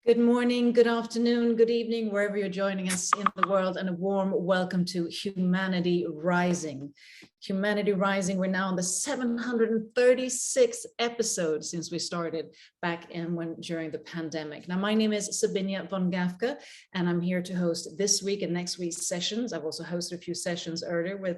Good morning, good afternoon, good evening, wherever you're joining us in the world, and a warm welcome to Humanity Rising. Humanity Rising, we're now on the 736th episode since we started back during the pandemic. Now, my name is Sabinia von Gafka, and I'm here to host this week and next week's sessions. I've also hosted a few sessions earlier with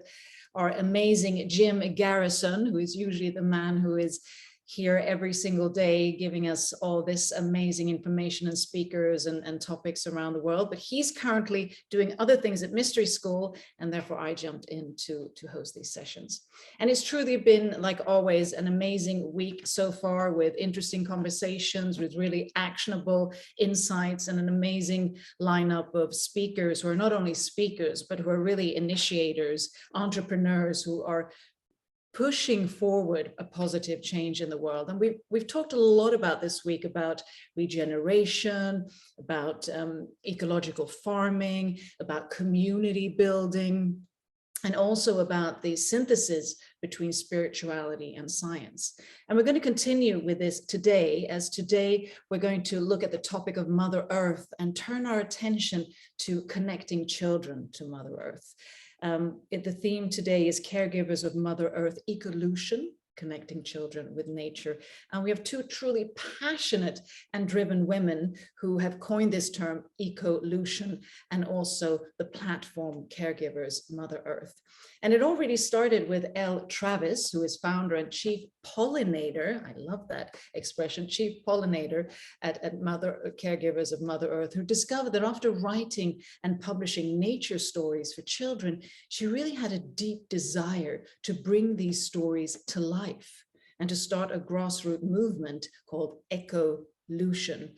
our amazing Jim Garrison, who is usually the man who is here every single day giving us all this amazing information and speakers and topics around the world. But he's currently doing other things at Mystery School, and therefore I jumped in to host these sessions. And it's truly been, like always, an amazing week so far, with interesting conversations, with really actionable insights, and an amazing lineup of speakers who are not only speakers, but who are really initiators, entrepreneurs who are pushing forward a positive change in the world. And we've talked a lot about this week about regeneration, about ecological farming, about community building, and also about the synthesis between spirituality and science. And we're going to continue with this today, as today we're going to look at the topic of Mother Earth and turn our attention to connecting children to Mother Earth. The theme today is Caregivers of Mother Earth, ECO-lution, connecting children with nature. And we have two truly passionate and driven women who have coined this term, ECO-lution, and also the platform Caregivers Mother Earth. And it already started with Elle Travis, who is founder and chief pollinator, I love that expression, chief pollinator at Caregivers of Mother Earth, who discovered that after writing and publishing nature stories for children, she really had a deep desire to bring these stories to life and to start a grassroots movement called ECO-lution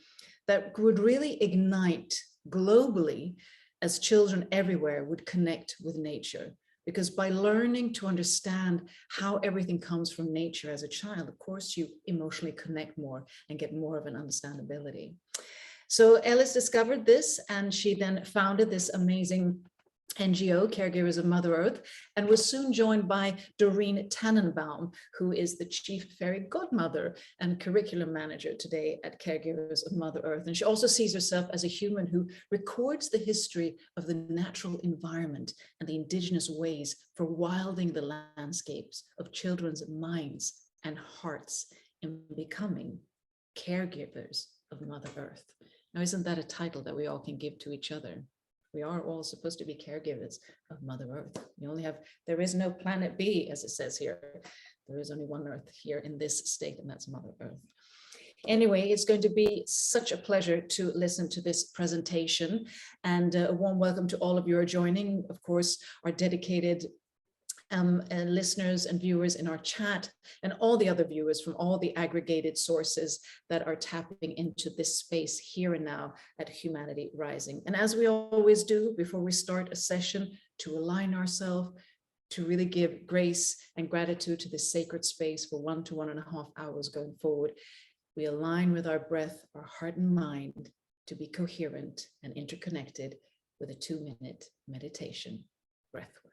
that would really ignite globally as children everywhere would connect with nature. Because by learning to understand how everything comes from nature as a child, of course, you emotionally connect more and get more of an understandability. So Ellis discovered this, and she then founded this amazing NGO, Caregivers of Mother Earth, and was soon joined by Doreen Tannenbaum, who is the chief fairy godmother and curriculum manager today at Caregivers of Mother Earth. And she also sees herself as a human who records the history of the natural environment and the indigenous ways for wilding the landscapes of children's minds and hearts in becoming caregivers of Mother Earth. Now, isn't that a title that we all can give to each other? We are all supposed to be caregivers of Mother Earth. There is no planet B, as it says here. There is only one Earth here in this state, and that's Mother Earth. Anyway, it's going to be such a pleasure to listen to this presentation, and a warm welcome to all of you who are joining. Of course, our dedicated listeners and viewers in our chat, and all the other viewers from all the aggregated sources that are tapping into this space here and now at Humanity Rising. And as we always do before we start a session, to align ourselves, to really give grace and gratitude to this sacred space for 1 to 1.5 hours going forward, we align with our breath, our heart and mind to be coherent and interconnected with a 2-minute meditation breath work.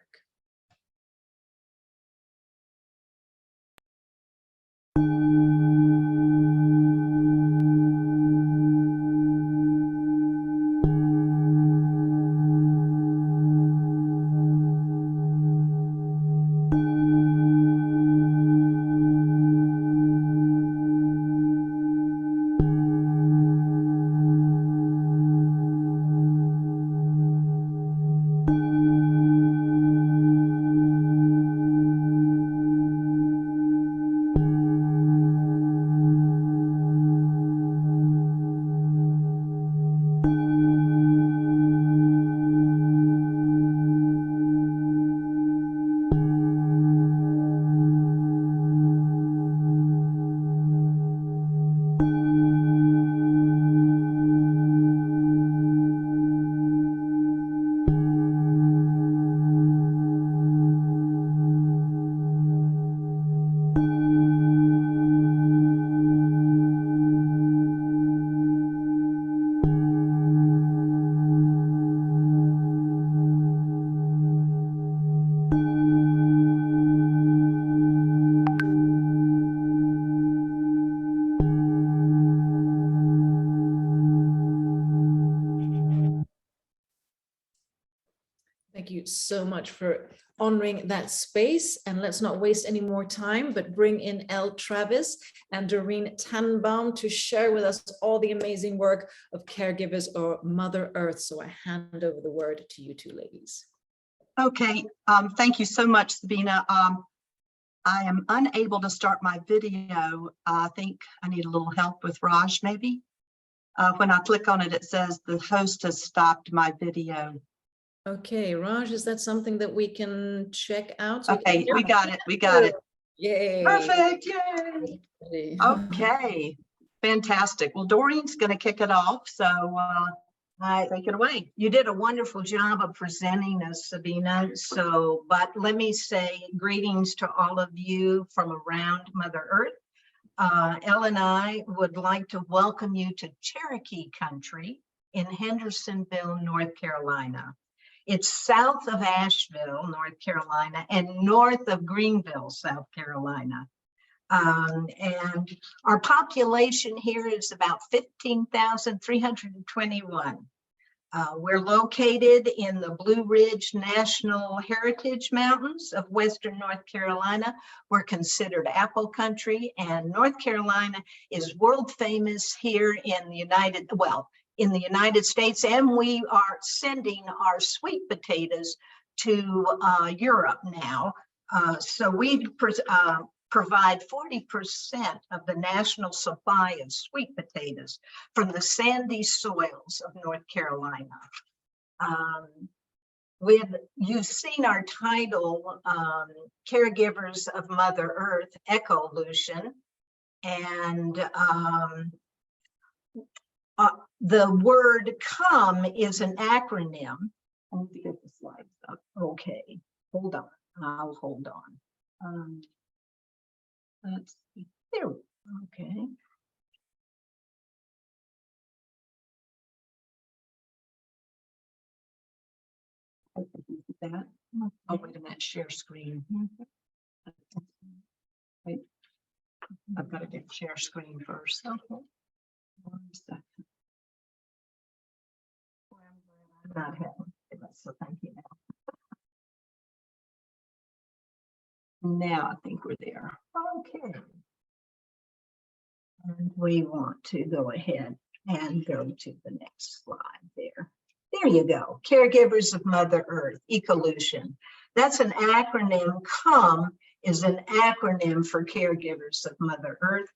you so much for honoring that space. And let's not waste any more time, but bring in Elle Travis and Doreen Tannenbaum to share with us all the amazing work of Caregivers or Mother Earth. So I hand over the word to you two ladies. Okay, thank you so much, Sabina. I am unable to start my video. I think I need a little help with Raj, maybe. When I click on it, it says the host has stopped my video. Okay, Raj, is that something that we can check out? So okay, we got it. We got it. Yay. Perfect. Yay. Okay, fantastic. Well, Doreen's going to kick it off. So take it away. You did a wonderful job of presenting us, Sabina. So, but let me say greetings to all of you from around Mother Earth. Elle and I would like to welcome you to Cherokee Country in Hendersonville, North Carolina. It's south of Asheville, North Carolina, and north of Greenville, South Carolina. And our population here is about 15,321. We're located in the Blue Ridge National Heritage Mountains of Western North Carolina. We're considered apple country, and North Carolina is world famous here in the United States, and we are sending our sweet potatoes to Europe now. So we provide 40% of the national supply of sweet potatoes from the sandy soils of North Carolina. You've seen our title, Caregivers of Mother Earth, ECO-lution, and the word COME is an acronym. I need to get the slides up. Okay, hold on. I'll hold on. Let's see. There we go. Okay. That. Oh, wait a minute. Share screen. Wait. I've got to get share screen first. Okay. 1 second. I'm not having it, so thank you now. I think we're there. Okay. And we want to go ahead and go to the next slide there. There you go. Caregivers of Mother Earth, ECO-lution. That's an acronym. COME is an acronym for Caregivers of Mother Earth.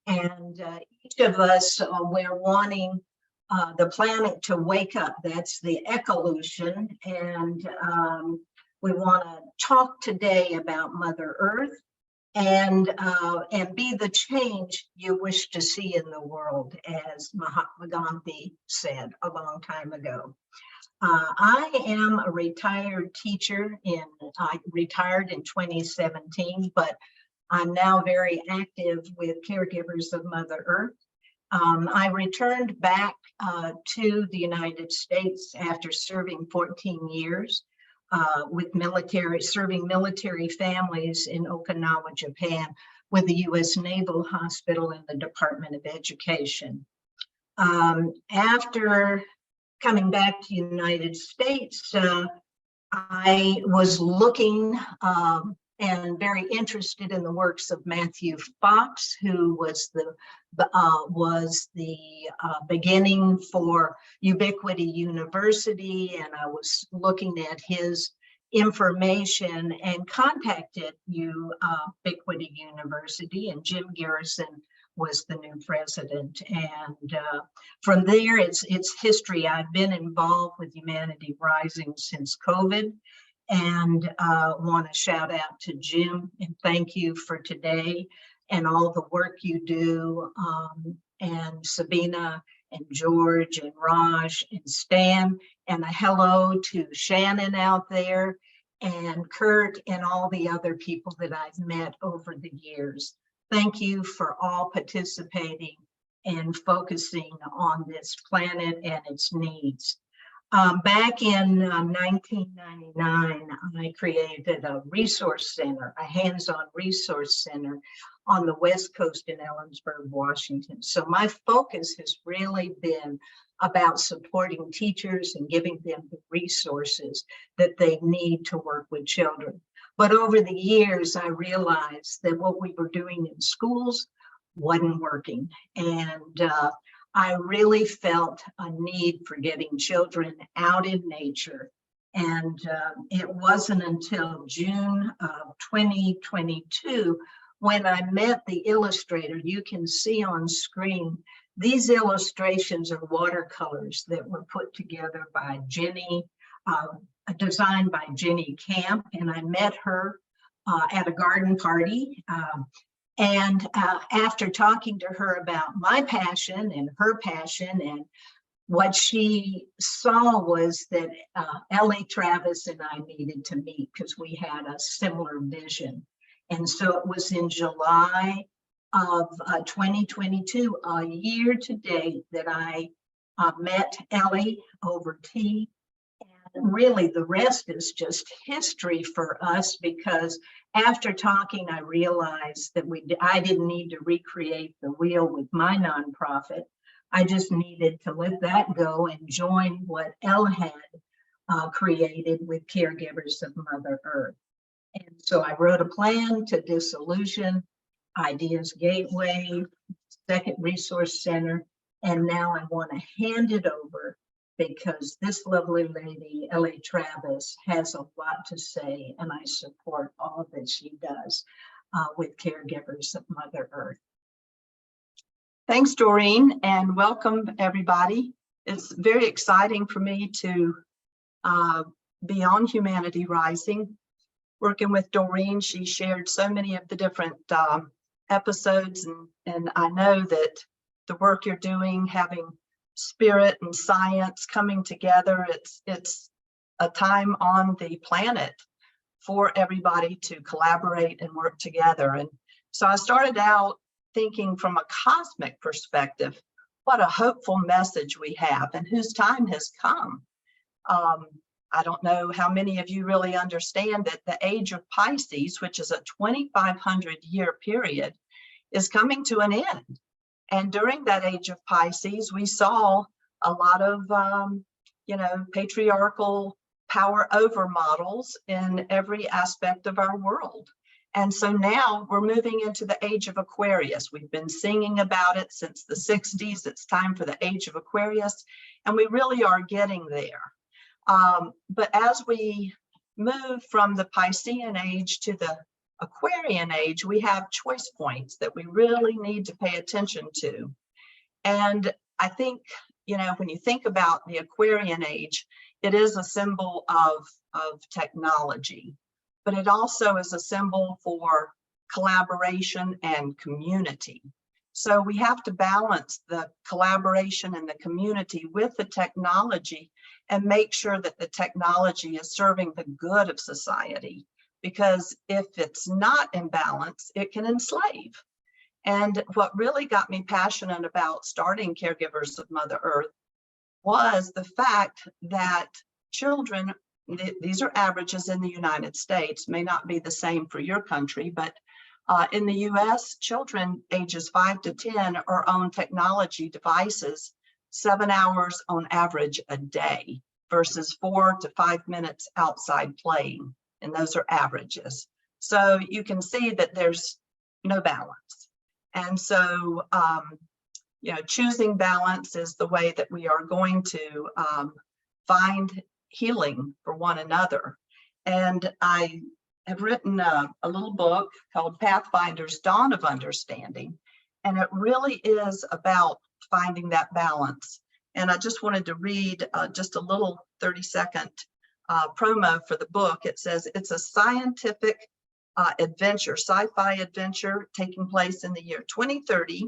And each of us, we're wanting the planet to wake up. That's the ECO-lution. And we want to talk today about Mother Earth and be the change you wish to see in the world, as Mahatma Gandhi said a long time ago. I am a retired teacher. I retired in 2017, but I'm now very active with Caregivers of Mother Earth. I returned back to the United States after serving 14 years. With serving military families in Okinawa, Japan, with the U.S. Naval Hospital and the Department of Education. After coming back to the United States, I was looking and very interested in the works of Matthew Fox, who was the beginning for Ubiquity University, and I was looking at his information and contacted Ubiquity University, and Jim Garrison was the new president. And from there, it's history. I've been involved with Humanity Rising since COVID, and want to shout out to Jim and thank you for today and all the work you do, and Sabina and George and Raj and Stan, and a hello to Shannon out there and Kurt and all the other people that I've met over the years. Thank you for all participating and focusing on this planet and its needs. Back in 1999, I created a resource center, a hands-on resource center on the West Coast in Ellensburg, Washington. So my focus has really been about supporting teachers and giving them the resources that they need to work with children. But over the years, I realized that what we were doing in schools wasn't working. And I really felt a need for getting children out in nature. And it wasn't until June of 2022 when I met the illustrator. You can see on screen, these illustrations are watercolors that were put together by Jenny, designed by Jenny Camp, and I met her at a garden party. After talking to her about my passion and her passion, and what she saw was that Elle Travis and I needed to meet because we had a similar vision. And so it was in July of 2022, a year to date, that I met Elle over tea. And really the rest is just history for us, because after talking, I realized that I didn't need to recreate the wheel with my nonprofit. I just needed to let that go and join what Elle had created with Caregivers of Mother Earth. And so I wrote a plan to dissolution, Ideas Gateway, Second Resource Center, and now I want to hand it over because this lovely lady, Elle Travis, has a lot to say, and I support all that she does with Caregivers of Mother Earth. Thanks, Doreen, and welcome everybody. It's very exciting for me to be on Humanity Rising. Working with Doreen, she shared so many of the different episodes, and I know that the work you're doing, having spirit and science coming together, it's a time on the planet for everybody to collaborate and work together. And so I started out thinking from a cosmic perspective, what a hopeful message we have and whose time has come. I don't know how many of you really understand that the Age of Pisces, which is a 2,500-year period, is coming to an end. And during that Age of Pisces, we saw a lot of, patriarchal power over models in every aspect of our world. And so now we're moving into the Age of Aquarius. We've been singing about it since the 60s. It's time for the Age of Aquarius, and we really are getting there. But as we move from the Piscean age to the Aquarian age, we have choice points that we really need to pay attention to. And I think, when you think about the Aquarian age, it is a symbol of technology, but it also is a symbol for collaboration and community. So we have to balance the collaboration and the community with the technology and make sure that the technology is serving the good of society. Because if it's not in balance, it can enslave. And what really got me passionate about starting Caregivers of Mother Earth was the fact that children, these are averages in the United States, may not be the same for your country, but in the US, children ages 5 to 10 are on technology devices 7 hours on average a day versus 4 to 5 minutes outside playing. And those are averages. So you can see that there's no balance. And so, choosing balance is the way that we are going to find healing for one another. And I have written a little book called Pathfinders: Dawn of Understanding. And it really is about finding that balance. And I just wanted to read just a little 30-second promo for the book. It says it's a scientific adventure, sci-fi adventure taking place in the year 2030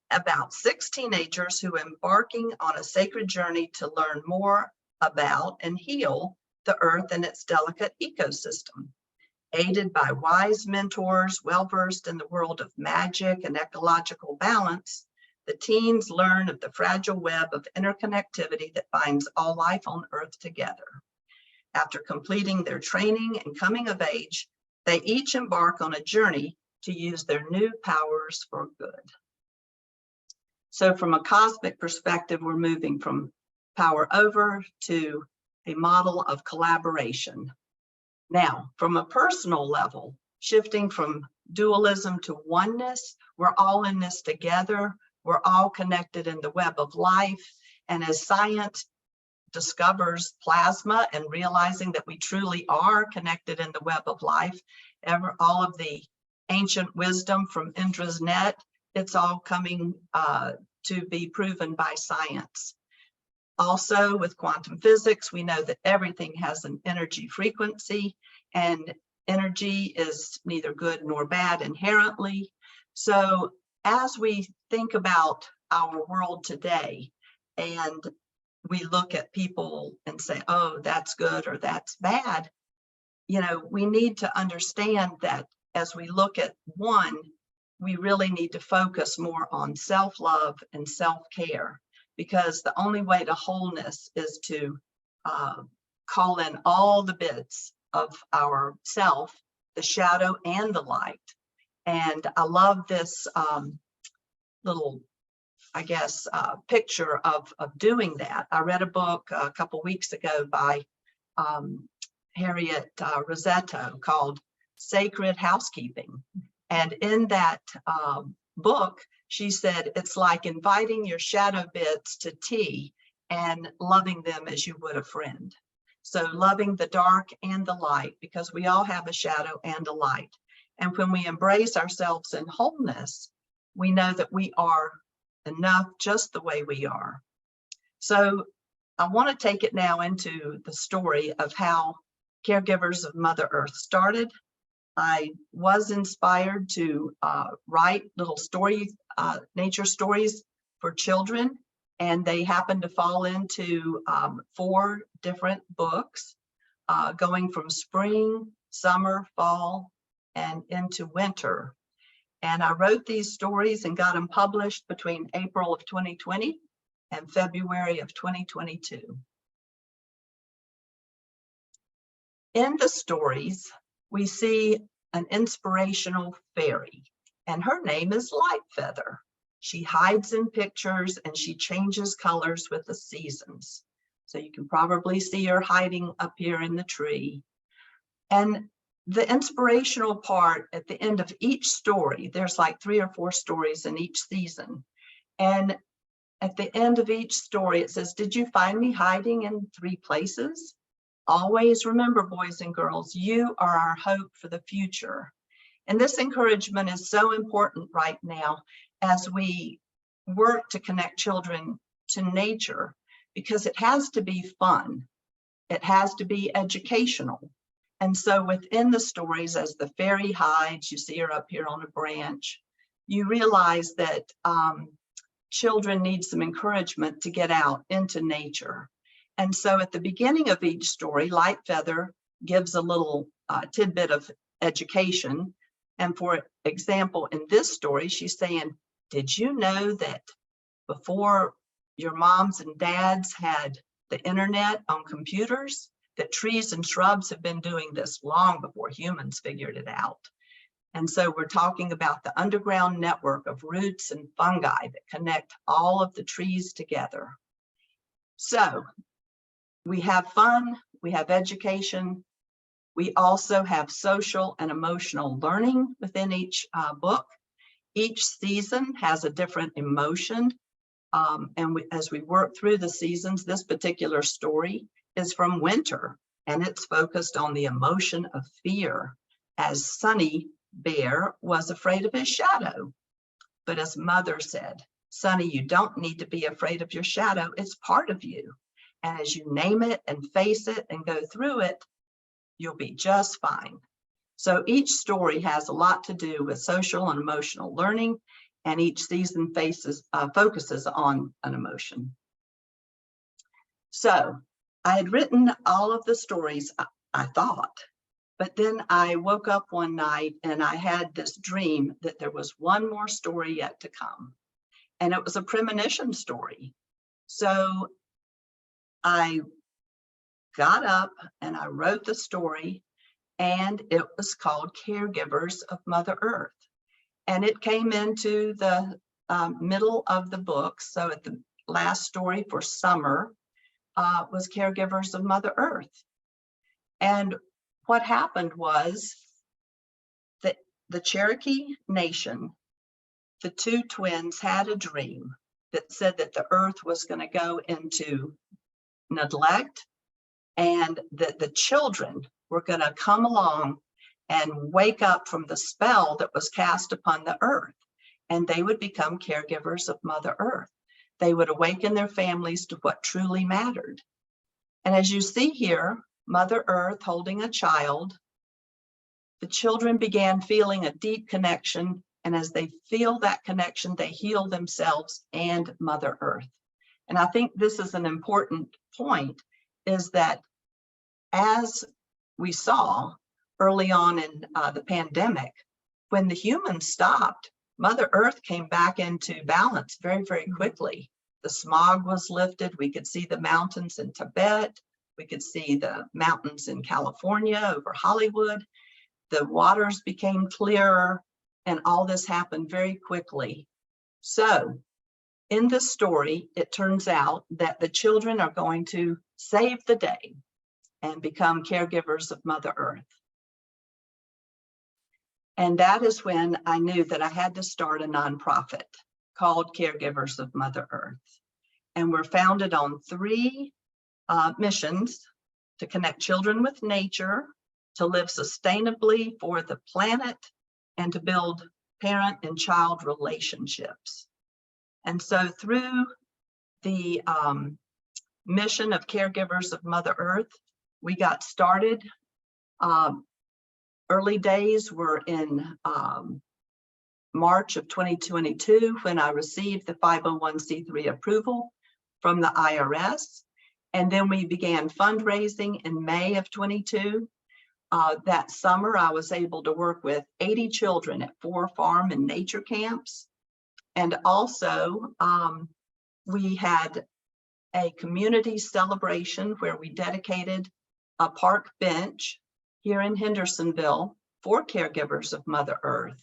about 6 teenagers who are embarking on a sacred journey to learn more about and heal the earth and its delicate ecosystem. Aided by wise mentors well-versed in the world of magic and ecological balance, the teens learn of the fragile web of interconnectivity that binds all life on Earth together. After completing their training and coming of age, they each embark on a journey to use their new powers for good. So from a cosmic perspective, we're moving from power over to a model of collaboration. Now, from a personal level, shifting from dualism to oneness, we're all in this together. We're all connected in the web of life. And as science discovers plasma and realizing that we truly are connected in the web of life, all of the ancient wisdom from Indra's net, it's all coming to be proven by science. Also, with quantum physics, we know that everything has an energy frequency, and energy is neither good nor bad inherently. So as we think about our world today, and we look at people and say, oh, that's good or that's bad, you know, we need to understand that as we look at one, we really need to focus more on self-love and self-care, because the only way to wholeness is to call in all the bits of our self, the shadow and the light. And I love this little, I guess, picture of doing that. I read a book a couple weeks ago by Harriet Rosetto called Sacred Housekeeping. And in that book, she said, it's like inviting your shadow bits to tea and loving them as you would a friend. So loving the dark and the light, because we all have a shadow and a light. And when we embrace ourselves in wholeness, we know that we are enough just the way we are. So I want to take it now into the story of how Caregivers of Mother Earth started. I was inspired to write little stories, nature stories for children, and they happened to fall into 4 different books, going from spring, summer, fall, and into winter. And I wrote these stories and got them published between April of 2020 and February of 2022. In the stories, we see an inspirational fairy, and her name is Lightfeather. She hides in pictures and she changes colors with the seasons. So you can probably see her hiding up here in the tree. And the inspirational part at the end of each story, there's like 3 or 4 stories in each season. And at the end of each story, it says, did you find me hiding in 3 places? Always remember, boys and girls, you are our hope for the future. And this encouragement is so important right now as we work to connect children to nature, because it has to be fun. It has to be educational. And so within the stories, as the fairy hides, you see her up here on a branch, you realize that children need some encouragement to get out into nature. And so at the beginning of each story, Lightfeather gives a little tidbit of education. And for example, in this story, she's saying, did you know that before your moms and dads had the internet on computers, that trees and shrubs have been doing this long before humans figured it out? And so we're talking about the underground network of roots and fungi that connect all of the trees together. So we have fun, we have education, we also have social and emotional learning within each book. Each season has a different emotion. As we work through the seasons, this particular story is from winter, and it's focused on the emotion of fear, as Sunny Bear was afraid of his shadow. But as Mother said, Sunny, you don't need to be afraid of your shadow, it's part of you. And as you name it and face it and go through it, you'll be just fine. So each story has a lot to do with social and emotional learning, and each season focuses on an emotion. So I had written all of the stories, I thought, but then I woke up one night and I had this dream that there was one more story yet to come. And it was a premonition story. So I got up and I wrote the story, and it was called Caregivers of Mother Earth. And it came into the middle of the book, so at the last story for summer, was Caregivers of Mother Earth. And what happened was that the Cherokee Nation, the two twins had a dream that said that the earth was going to go into neglect and that the children were going to come along and wake up from the spell that was cast upon the earth, and they would become caregivers of Mother Earth. They would awaken their families to what truly mattered. And as you see here, Mother Earth holding a child, the children began feeling a deep connection, and as they feel that connection, they heal themselves and Mother Earth. And I think this is an important point, is that as we saw early on in the pandemic, when the humans stopped, Mother Earth came back into balance very, very quickly. The smog was lifted. We could see the mountains in Tibet. We could see the mountains in California over Hollywood. The waters became clearer, and all this happened very quickly. So in this story, it turns out that the children are going to save the day and become caregivers of Mother Earth. And that is when I knew that I had to start a nonprofit called Caregivers of Mother Earth. And we're founded on three missions: to connect children with nature, to live sustainably for the planet, and to build parent and child relationships. And so through the mission of Caregivers of Mother Earth, we got started. Early days were in March of 2022, when I received the 501c3 approval from the IRS. And then we began fundraising in May of 22. That summer, I was able to work with 80 children at 4 farm and nature camps. And also, we had a community celebration where we dedicated a park bench here in Hendersonville for Caregivers of Mother Earth.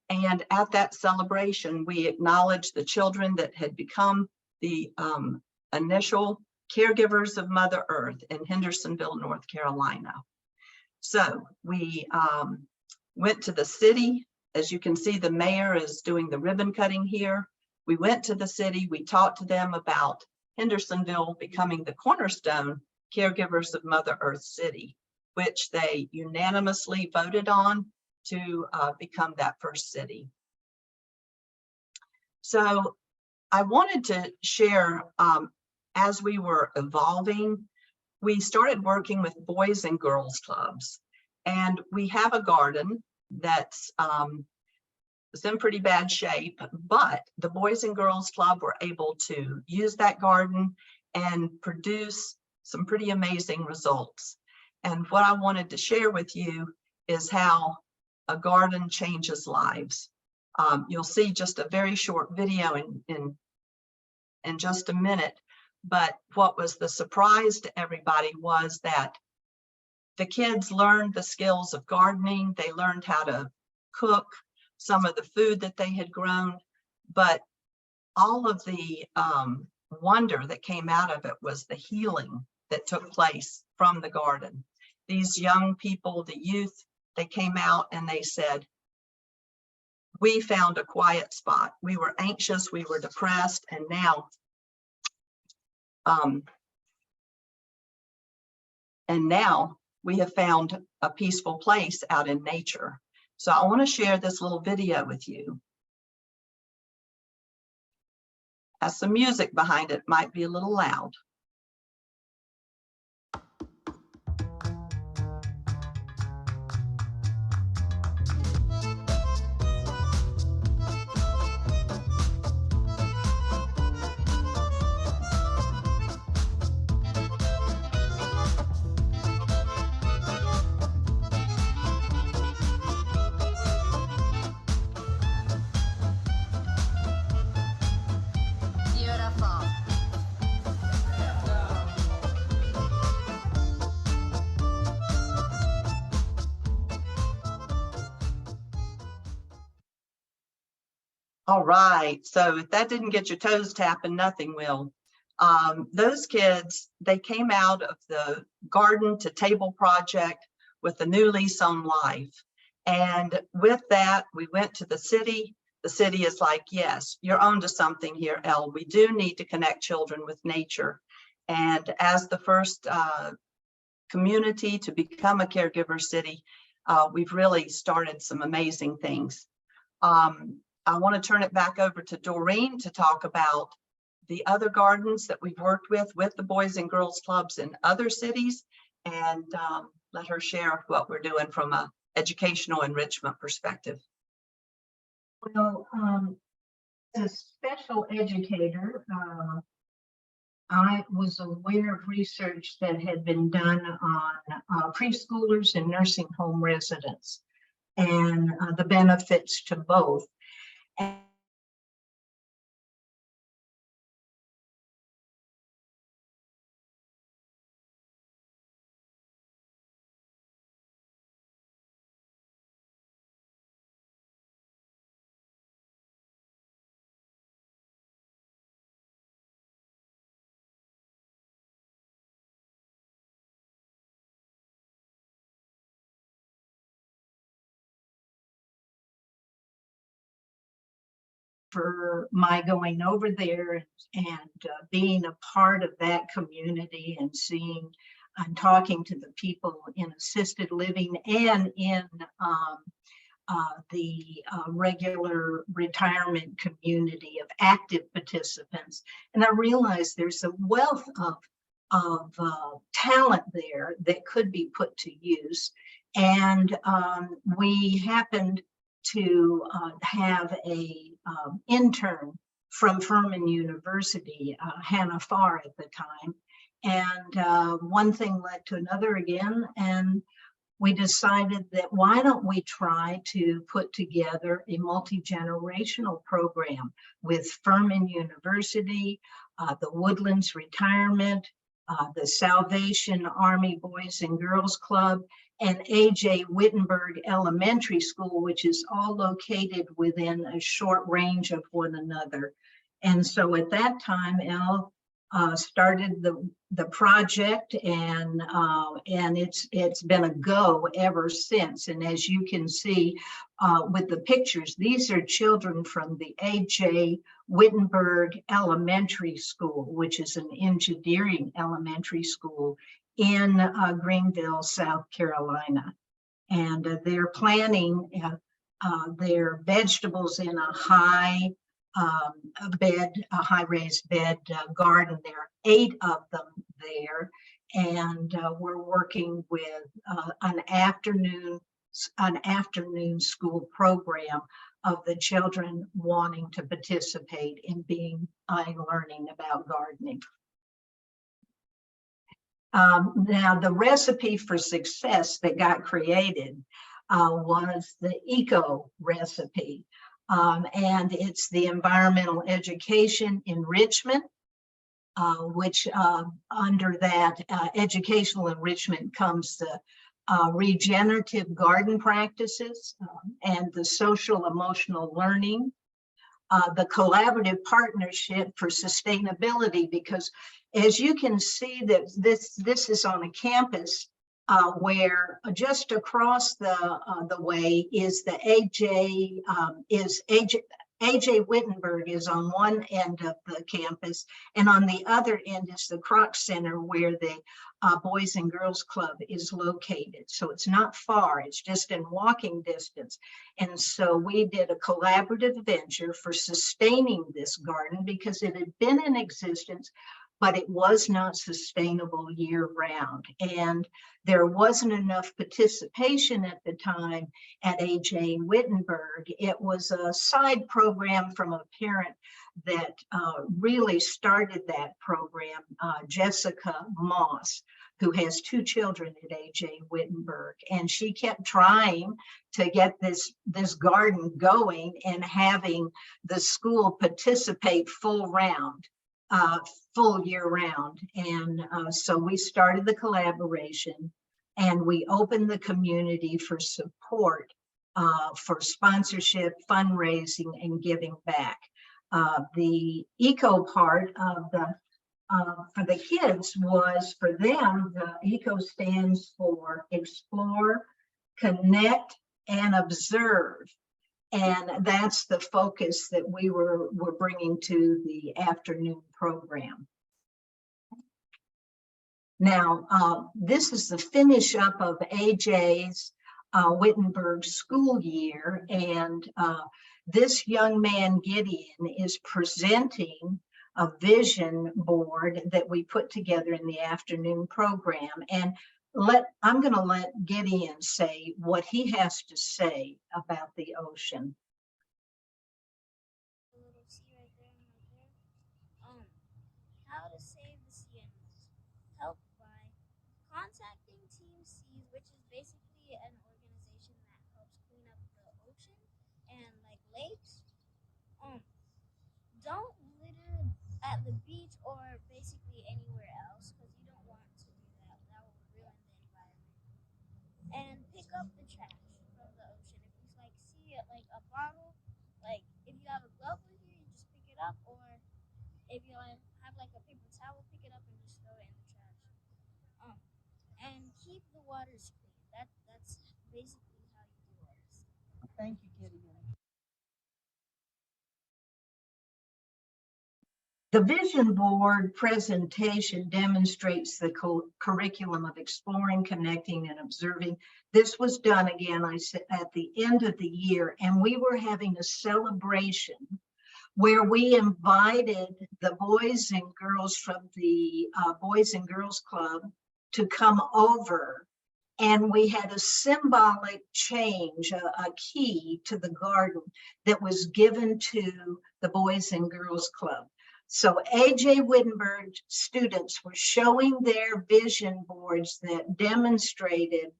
And at that celebration, we acknowledged the children that had become the initial Caregivers of Mother Earth in Hendersonville, North Carolina. So we went to the city. As you can see, the mayor is doing the ribbon cutting here. We went to the city. We talked to them about Hendersonville becoming the cornerstone Caregivers of Mother Earth city, which they unanimously voted on to become that first city. So I wanted to share, as we were evolving, we started working with boys and girls clubs. And we have a garden that's in pretty bad shape, but the Boys and Girls Club were able to use that garden and produce some pretty amazing results. And what I wanted to share with you is how a garden changes lives. You'll see just a very short video in just a minute, but what was the surprise to everybody was that the kids learned the skills of gardening. They learned how to cook some of the food that they had grown, but all of the wonder that came out of it was the healing that took place from the garden. These young people, the youth, they came out and they said, we found a quiet spot. We were anxious, we were depressed, and now we have found a peaceful place out in nature. So I want to share this little video with you. Has some music behind it, might be a little loud. All right, so if that didn't get your toes tapping, nothing will. Those kids, they came out of the garden to table project with a new lease on life. And with that, we went to the city. The city is like, yes, you're onto something here, Elle. We do need to connect children with nature. And as the first community to become a caregiver city, we've really started some amazing things. I want to turn it back over to Doreen to talk about the other gardens that we've worked with the Boys and Girls Clubs in other cities, and let her share what we're doing from a educational enrichment perspective. Well, as a special educator, I was aware of research that had been done on preschoolers and nursing home residents and the benefits to both. And for my going over there and being a part of that community and seeing and talking to the people in assisted living and in the regular retirement community of active participants. And I realized there's a wealth of talent there that could be put to use. And we happened to have a intern from Furman University, Hannah Farr at the time. And one thing led to another again. And we decided that why don't we try to put together a multi-generational program with Furman University, the Woodlands Retirement, the Salvation Army Boys and Girls Club, and A.J. Wittenberg Elementary School, which is all located within a short range of one another. And so at that time, Elle started the project, and it's been a go ever since. And as you can see with the pictures, these are children from the A.J. Wittenberg Elementary School, which is an engineering elementary school in Greenville, South Carolina. And they're planting their vegetables in a high raised bed garden. There are 8 of them there, and we're working with an afternoon school program of the children wanting to participate in learning about gardening. Now, the recipe for success that got created was the ECO recipe. And it's the environmental education enrichment, which under that educational enrichment comes the regenerative garden practices and the social emotional learning, the collaborative partnership for sustainability, because as you can see that this is on a campus where just across the way is the A.J. Wittenberg is on one end of the campus, and on the other end is the Kroc Center where the Boys and Girls Club is located. So it's not far, it's just in walking distance. And so we did a collaborative venture for sustaining this garden because it had been in existence, but it was not sustainable year round. And there wasn't enough participation at the time at A.J. Wittenberg. It was a side program from a parent that really started that program, Jessica Moss, who has 2 children at A.J. Wittenberg. And she kept trying to get this garden going and having the school participate full year round. And so we started the collaboration and we opened the community for support for sponsorship, fundraising, and giving back. The eco part of the for the kids was, for them, the ECO stands for explore, connect, and observe. And that's the focus that we were bringing to the afternoon program. Now, this is the finish up of AJ's Wittenberg school year. And this young man, Gideon, is presenting a vision board that we put together in the afternoon program. And I'm going to let Gideon say what he has to say about the ocean. The little sea right there and right there. How to save the sea animals. Help by contacting Team Seas, which is basically an organization that helps clean up the ocean and like lakes. Don't litter at the beach or basically anywhere else because you don't want to do that. That will ruin the environment. And pick up the trash from the ocean. If you like see like a bottle, like if you have a glove with you, you just pick it up, or if you have like a paper towel, pick it up and just throw it in the trash. And keep the waters clean. That's basically how you do all this. Thank you, Gideon. The vision board presentation demonstrates the curriculum of exploring, connecting, and observing. This was done again, I said, at the end of the year, and we were having a celebration where we invited the boys and girls from the Boys and Girls Club to come over. And we had a symbolic change, a key to the garden that was given to the Boys and Girls Club. So AJ Wittenberg students were showing their vision boards that demonstrated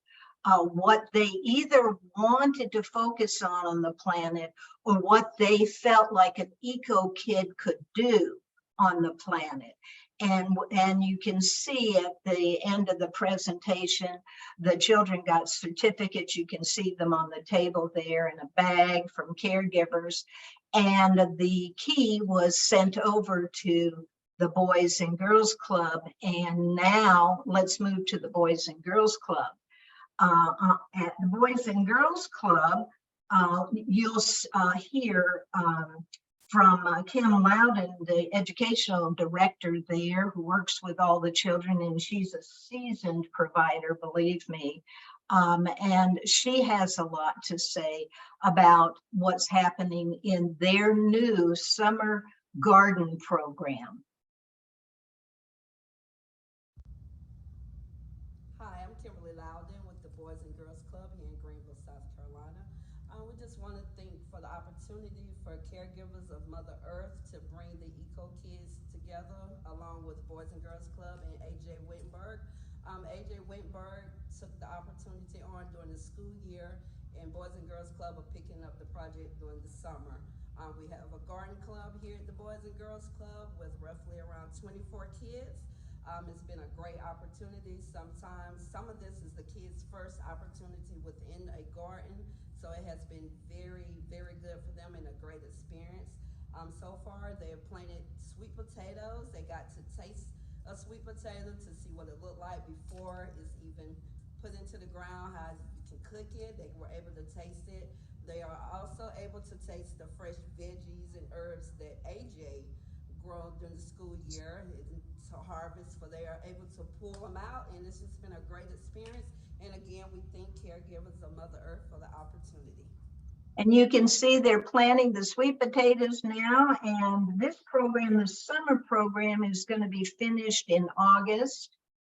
what they either wanted to focus on the planet or what they felt like an eco kid could do on the planet. And you can see at the end of the presentation, the children got certificates. You can see them on the table there in a bag from Caregivers. And the key was sent over to the Boys and Girls Club. And now let's move to the Boys and Girls Club. At the Boys and Girls Club, you'll hear from Kim Loudon, the educational director there, who works with all the children, and she's a seasoned provider, believe me. And she has a lot to say about what's happening in their new summer garden program. Hi, I'm Kimberly Loudon with the Boys and Girls Club here in Greenville, South Carolina. We just want to thank for the opportunity for Caregivers of Mother Earth to bring the Eco Kids together along with Boys and Girls Club and AJ Wittenberg. AJ Wittenberg took the opportunity on during the school year, and Boys and Girls Club are picking up the project during the summer. We have a garden club here at the Boys and Girls Club with roughly around 24 kids. It's been a great opportunity. Sometimes some of this is the kids' first opportunity within a garden, so it has been very, very good for them and a great experience. So far, they have planted sweet potatoes. They got to taste a sweet potato to see what it looked like before it's even put into the ground, how you can cook it. They were able to taste it. They are also able to taste the fresh veggies and herbs that AJ grown during the school year to harvest, for they are able to pull them out, and it's just been a great experience. And again, we thank Caregivers of Mother Earth for the opportunity. And you can see they're planting the sweet potatoes now. And this program, the summer program, is going to be finished in August,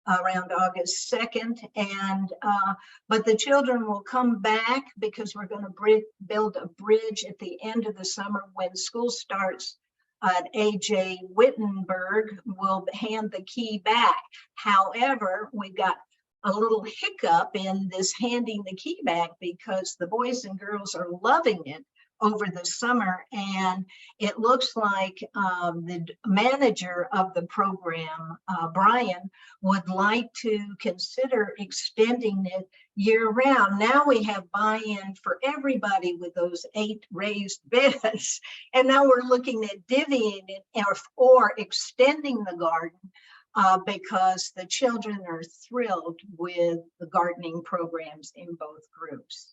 around August 2nd. And but the children will come back because we're going to build a bridge at the end of the summer when school starts. At AJ Wittenberg will hand the key back. However, we got a little hiccup in this handing the key back because the boys and girls are loving it, over the summer, and it looks like the manager of the program, Brian, would like to consider extending it year round. Now we have buy-in for everybody with those 8 raised beds, and now we're looking at divvying it or extending the garden because the children are thrilled with the gardening programs in both groups.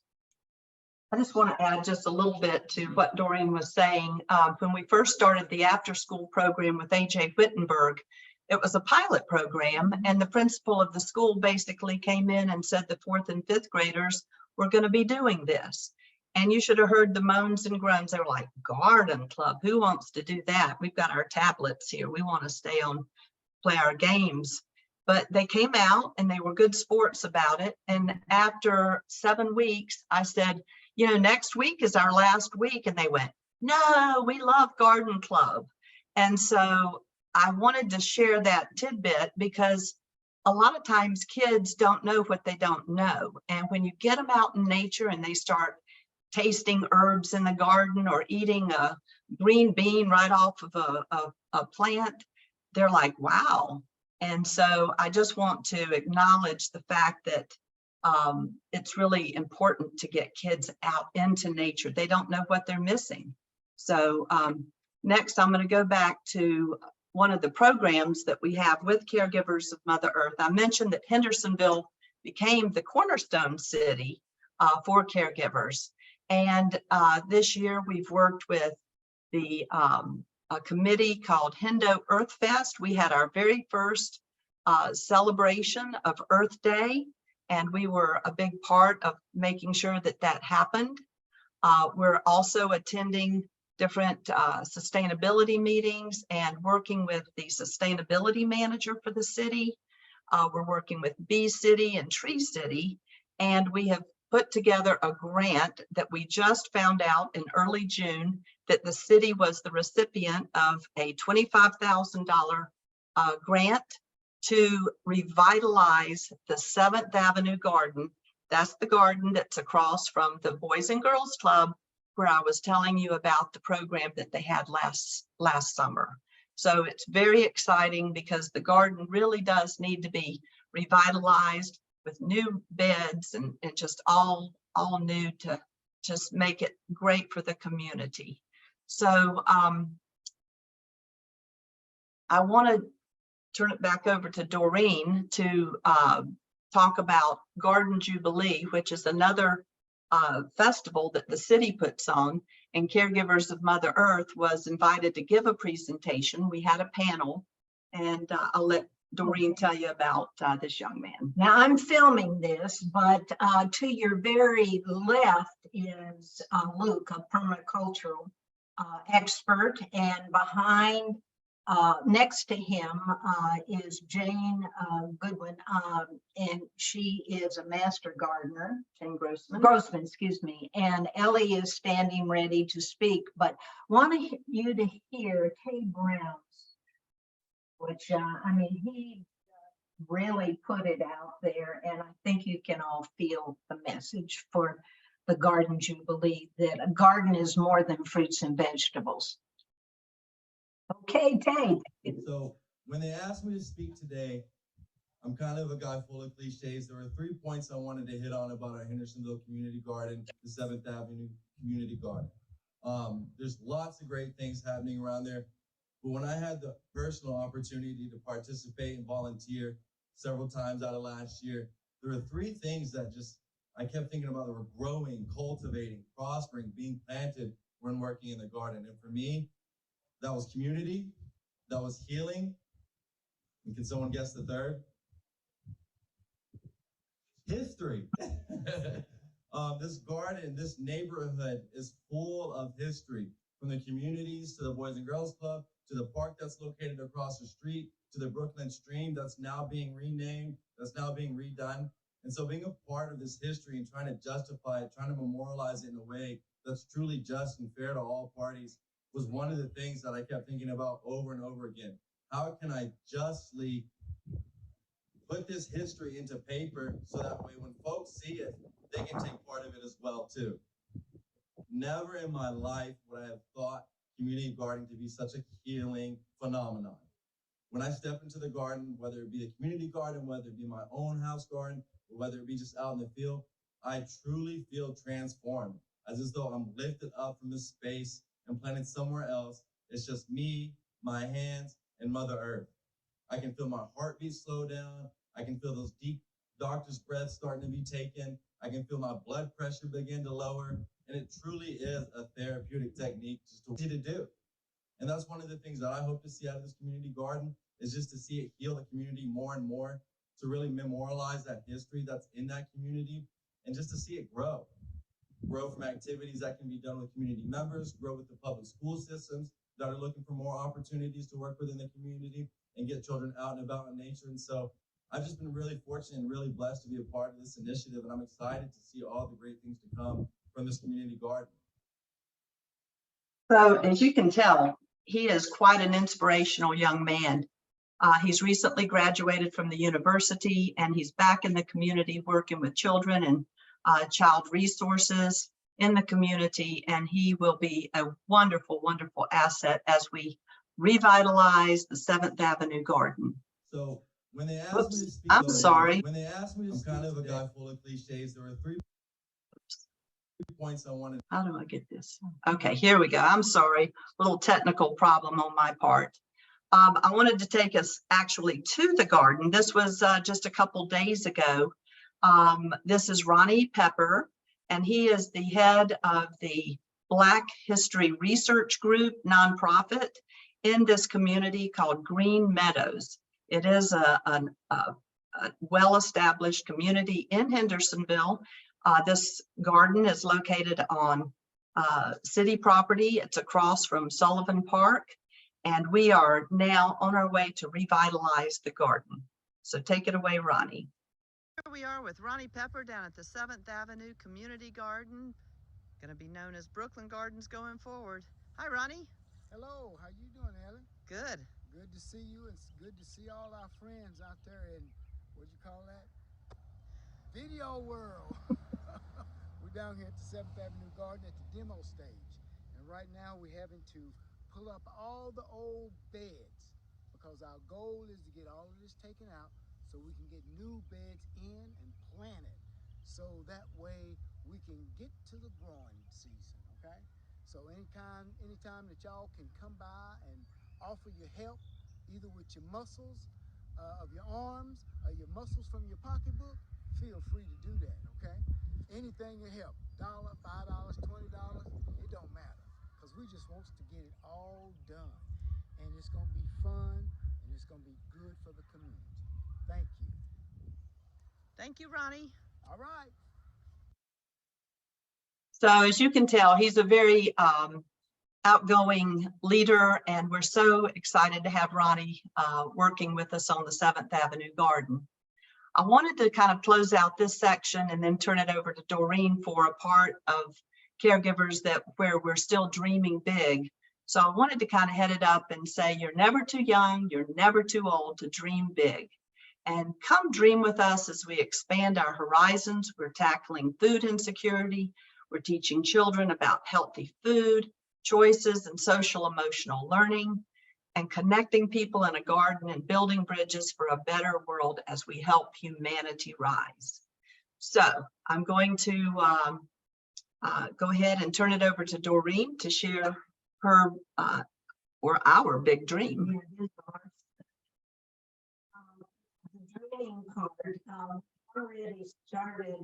I just want to add just a little bit to what Doreen was saying. When we first started the after-school program with A.J. Wittenberg, it was a pilot program, and the principal of the school basically came in and said the 4th and 5th graders were going to be doing this. And you should have heard the moans and groans. They were like, garden club, who wants to do that? We've got our tablets here. We want to stay on, play our games. But they came out and they were good sports about it. And after 7 weeks, I said, you know, next week is our last week. And they went, no, we love garden club. And so I wanted to share that tidbit because a lot of times kids don't know what they don't know. And when you get them out in nature and they start tasting herbs in the garden or eating a green bean right off of a plant, they're like, wow. And so I just want to acknowledge the fact that it's really important to get kids out into nature. They don't know what they're missing. So next, I'm going to go back to one of the programs that we have with Caregivers of Mother Earth. I mentioned that Hendersonville became the cornerstone city for caregivers. And this year we've worked with the a committee called Hendo Earth Fest. We had our very first celebration of Earth Day, and we were a big part of making sure that that happened. We're also attending different sustainability meetings and working with the sustainability manager for the city. We're working with Bee City and Tree City, and we have put together a grant that we just found out in early June that the city was the recipient of a $25,000 grant to revitalize the 7th Avenue Garden. That's the garden that's across from the Boys and Girls Club, where I was telling you about the program that they had last summer. So it's very exciting because the garden really does need to be revitalized with new beds and just all new to just make it great for the community. So I want to turn it back over to Doreen to talk about Garden Jubilee, which is another festival that the city puts on, and Caregivers of Mother Earth was invited to give a presentation. We had a panel, and I'll let Doreen tell you about this young man. Now I'm filming this, but to your very left is Luke, a permacultural expert, and behind next to him is Jane Goodwin, and she is a master gardener. Jane Grossman. Grossman, excuse me. And Ellie is standing ready to speak, but want you to hear Kay Brown's, which I mean, he really put it out there, and I think you can all feel the message for the Garden Jubilee, that a garden is more than fruits and vegetables. Okay, Tay. So when they asked me to speak today, I'm kind of a guy full of cliches. There were 3 points I wanted to hit on about our Hendersonville Community Garden, the 7th Avenue Community Garden. There's lots of great things happening around there. But when I had the personal opportunity to participate and volunteer several times out of last year, there were 3 things that just I kept thinking about that were growing, cultivating, prospering, being planted when working in the garden. And for me, that was community, that was healing. And can someone guess the third? History. This garden, this neighborhood is full of history, from the communities to the Boys and Girls Club, to the park that's located across the street, to the Brooklyn Stream that's now being renamed, that's now being redone. And so being a part of this history and trying to justify it, trying to memorialize it in a way that's truly just and fair to all parties was one of the things that I kept thinking about over and over again. How can I justly put this history into paper so that way when folks see it, they can take part of it as well too? never in my life would I have thought community gardening to be such a healing phenomenon. When I step into the garden, whether it be a community garden, whether it be my own house garden, or whether it be just out in the field, I truly feel transformed, as though I'm lifted up from this space and planted somewhere else. It's just me, my hands, and Mother Earth. I can feel my heartbeat slow down. I can feel those deep doctor's breaths starting to be taken. I can feel my blood pressure begin to lower. And it truly is a therapeutic technique just to do. And that's one of the things that I hope to see out of this community garden, is just to see it heal the community more and more, to really memorialize that history that's in that community, and just to see it grow from activities that can be done with community members, grow with the public school systems that are looking for more opportunities to work within the community and get children out and about in nature. And so I've just been really fortunate and really blessed to be a part of this initiative, and I'm excited to see all the great things to come from this community garden. So as you can tell, he is quite an inspirational young man. He's recently graduated from the university, and he's back in the community working with children and child resources in the community. And he will be a wonderful, wonderful asset as we revitalize the 7th Avenue Garden. So when they asked me to speak, I'm sorry. When they asked me to speak, I'm kind of a guy full of cliches. There were three points I wanted. How do I get this? Okay, here we go. I'm sorry, a little technical problem on my part. I wanted to take us actually to the garden. This was just a couple days ago. This is Ronnie Pepper, and he is the head of the Black History Research Group nonprofit in this community called Green Meadows. It is a well-established community in Hendersonville. This garden is located on city property. It's across from Sullivan Park, and we are now on our way to revitalize the garden. So take it away, Ronnie. Here we are with Ronnie Pepper down at the 7th Avenue Community Garden, going to be known as Brooklyn Gardens going forward. Hi, Ronnie. Hello, how you doing, Ellen? Good. Good to see you. It's good to see all our friends out there in, what'd you call that? Video world. We're down here at the 7th Avenue Garden at the demo stage. And right now we're having to pull up all the old beds because our goal is to get all of this taken out so we can get new beds in and planted. So that way we can get to the growing season, okay? So anytime that y'all can come by and offer your help, either with your muscles of your arms or your muscles from your pocketbook, feel free to do that, okay? Anything will help, $1, $5, $20, it don't matter, because we just want to get it all done. And it's gonna be fun, and it's gonna be good for the community. Thank you. Thank you, Ronnie. All right. So as you can tell, he's a very outgoing leader, and we're so excited to have Ronnie working with us on the 7th Avenue Garden. I wanted to kind of close out this section and then turn it over to Doreen for a part of Caregivers where we're still dreaming big. So I wanted to kind of head it up and say, you're never too young, you're never too old to dream big. And come dream with us as we expand our horizons. We're tackling food insecurity. We're teaching children about healthy food choices and social emotional learning, and connecting people in a garden and building bridges for a better world as we help humanity rise. So I'm going to go ahead and turn it over to Doreen to share her or our big dream. The dreaming part already started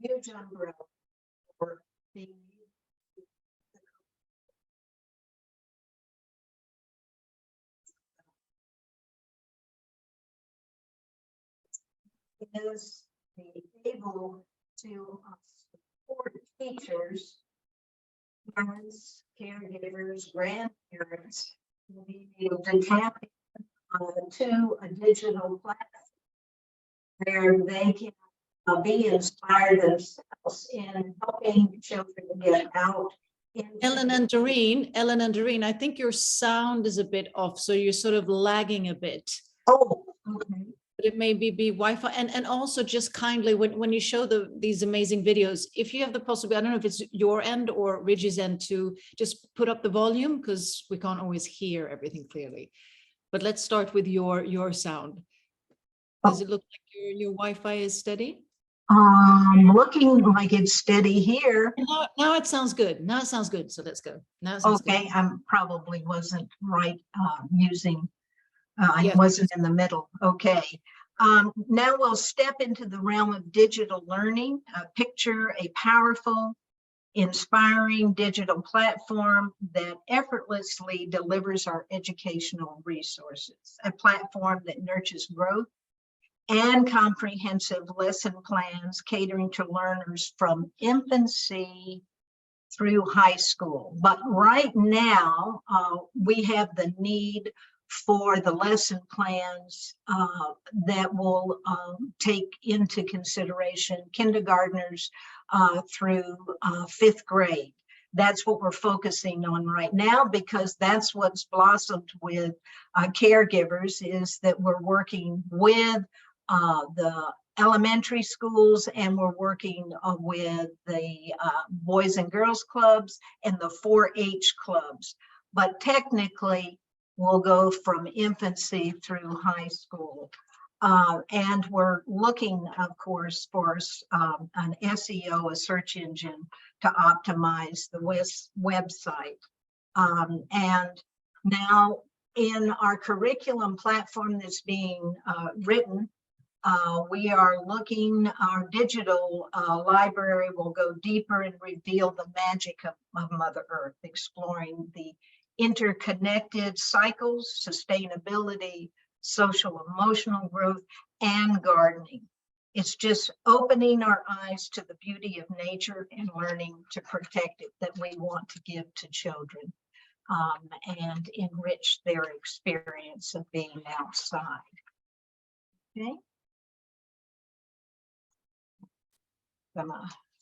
huge umbrella for the is be able to support teachers, parents, caregivers, grandparents, will be able to tap to a digital platform where they can be inspired themselves in helping children get out. Ellen and Doreen, I think your sound is a bit off, so you're sort of lagging a bit. Oh, okay. But it may be Wi-Fi, and also just kindly when you show these amazing videos, if you have the possibility, I don't know if it's your end or Reggie's end, to just put up the volume, because we can't always hear everything clearly. But let's start with your sound. Does it look like your Wi-Fi is steady? Looking like it's steady here. Now it sounds good. Now it sounds good. So let's go. Now it sounds Okay, good. I probably wasn't right using. I Yes. wasn't in the middle. Okay. Now we'll step into the realm of digital learning. Picture a powerful, inspiring digital platform that effortlessly delivers our educational resources. A platform that nurtures growth and comprehensive lesson plans catering to learners from infancy through high school. But right now, we have the need for the lesson plans that will take into consideration kindergartners through 5th grade. That's what we're focusing on right now, because that's what's blossomed with Caregivers, is that we're working with the elementary schools, and we're working with the Boys and Girls Clubs and the 4-H clubs. But technically, we'll go from infancy through high school. And we're looking, of course, for an SEO, a search engine, to optimize the website. And now in our curriculum platform that's being written, we are looking, our digital library will go deeper and reveal the magic of Mother Earth, exploring the interconnected cycles, sustainability, social emotional growth, and gardening. It's just opening our eyes to the beauty of nature and learning to protect it that we want to give to children and enrich their experience of being outside. Okay.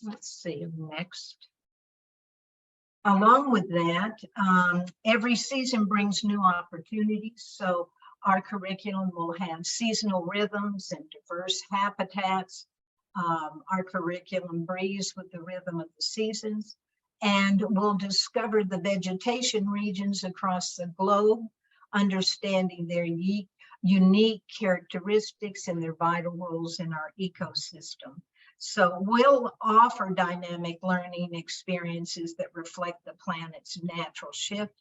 Let's see, next. Along with that, every season brings new opportunities. So our curriculum will have seasonal rhythms and diverse habitats. Our curriculum breathes with the rhythm of the seasons, and we'll discover the vegetation regions across the globe, understanding their unique characteristics and their vital roles in our ecosystem. So we'll offer dynamic learning experiences that reflect the planet's natural shift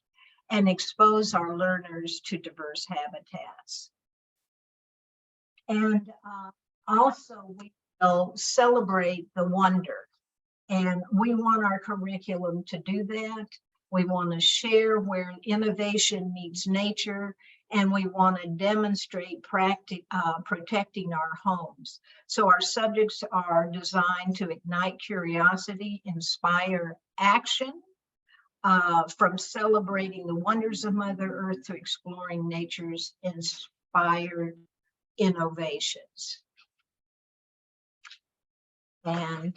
and expose our learners to diverse habitats. And also we will celebrate the wonder. And we want our curriculum to do that. We want to share where innovation meets nature, and we want to demonstrate protecting our homes. So our subjects are designed to ignite curiosity, inspire action, from celebrating the wonders of Mother Earth to exploring nature's inspired innovations. And